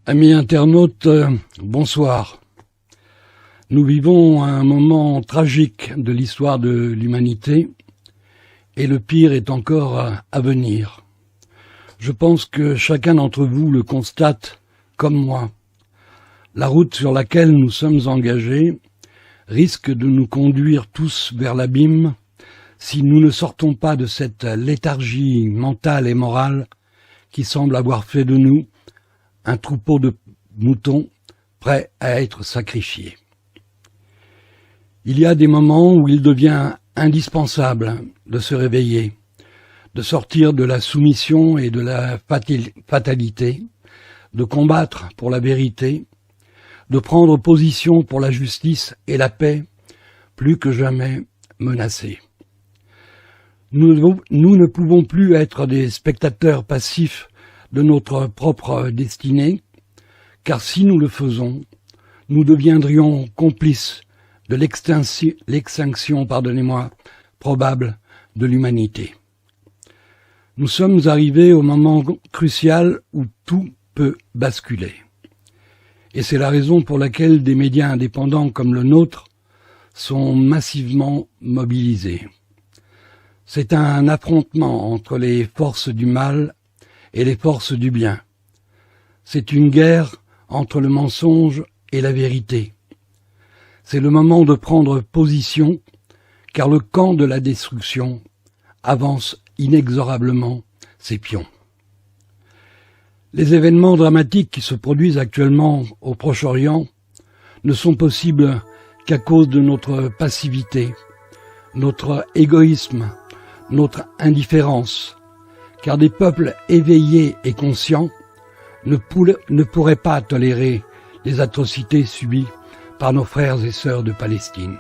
Amis internautes, bonsoir. Nous vivons un moment tragique de l'histoire de l'humanité et le pire est encore à venir. Je pense que chacun d'entre vous le constate comme moi. La route sur laquelle nous sommes engagés risque de nous conduire tous vers l'abîme si nous ne sortons pas de cette léthargie mentale et morale qui semble avoir fait de nous un troupeau de moutons prêts à être sacrifiés. Il y a des moments où il devient indispensable de se réveiller, de sortir de la soumission et de la fatalité, de combattre pour la vérité, de prendre position pour la justice et la paix, plus que jamais menacées. Nous ne pouvons plus être des spectateurs passifs de notre propre destinée, car si nous le faisons, nous deviendrions complices de l'extinction probable de l'humanité. Nous sommes arrivés au moment crucial où tout peut basculer. Et c'est la raison pour laquelle des médias indépendants comme le nôtre sont massivement mobilisés. C'est un affrontement entre les forces du mal et les forces du bien. C'est une guerre entre le mensonge et la vérité. C'est le moment de prendre position, car le camp de la destruction avance inexorablement ses pions. Les événements dramatiques qui se produisent actuellement au Proche-Orient ne sont possibles qu'à cause de notre passivité, notre égoïsme, notre indifférence, car des peuples éveillés et conscients ne pourraient pas tolérer les atrocités subies par nos frères et sœurs de Palestine.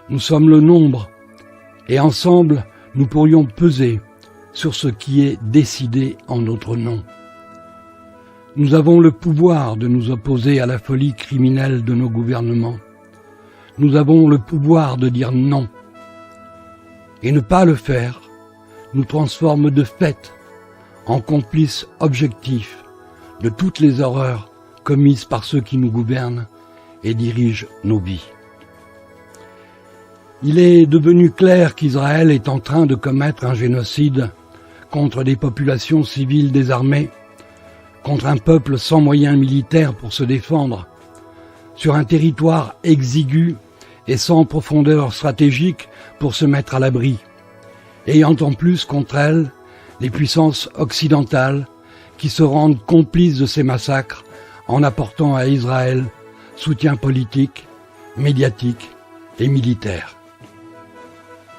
Nous sommes le nombre, et ensemble, nous pourrions peser sur ce qui est décidé en notre nom. Nous avons le pouvoir de nous opposer à la folie criminelle de nos gouvernements. Nous avons le pouvoir de dire non. Et ne pas le faire nous transforme de fait en complices objectifs de toutes les horreurs commises par ceux qui nous gouvernent et dirigent nos vies. Il est devenu clair qu'Israël est en train de commettre un génocide contre des populations civiles désarmées, contre un peuple sans moyens militaires pour se défendre, sur un territoire exigu et sans profondeur stratégique pour se mettre à l'abri, ayant en plus contre elle les puissances occidentales qui se rendent complices de ces massacres en apportant à Israël soutien politique, médiatique et militaire.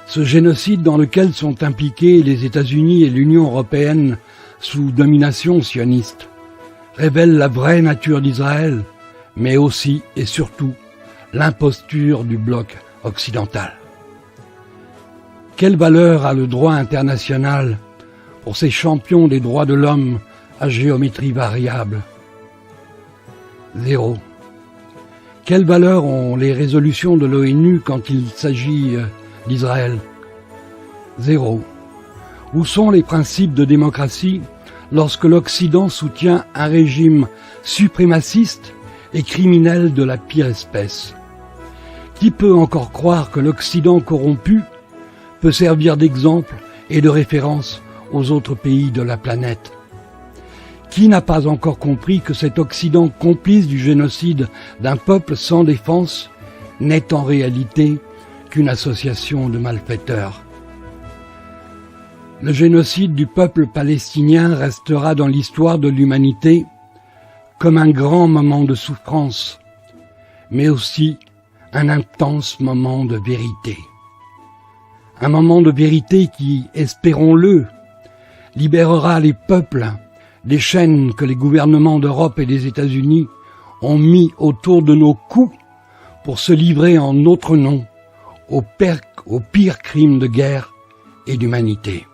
Ce génocide dans lequel sont impliqués les États-Unis et l'Union européenne sous domination sioniste révèle la vraie nature d'Israël, mais aussi et surtout l'imposture du bloc occidental. Quelle valeur a le droit international pour ces champions des droits de l'homme à géométrie variable? Zéro. Quelle valeur ont les résolutions de l'ONU quand il s'agit d'Israël? Zéro. Où sont les principes de démocratie lorsque l'Occident soutient un régime suprémaciste et criminel de la pire espèce? Qui peut encore croire que l'Occident corrompu peut servir d'exemple et de référence aux autres pays de la planète? Qui n'a pas encore compris que cet Occident complice du génocide d'un peuple sans défense n'est en réalité qu'une association de malfaiteurs? Le génocide du peuple palestinien restera dans l'histoire de l'humanité comme un grand moment de souffrance, mais aussi un intense moment de vérité. Un moment de vérité qui, espérons-le, libérera les peuples des chaînes que les gouvernements d'Europe et des États-Unis ont mis autour de nos cous pour se livrer en notre nom aux pires crimes de guerre et d'humanité.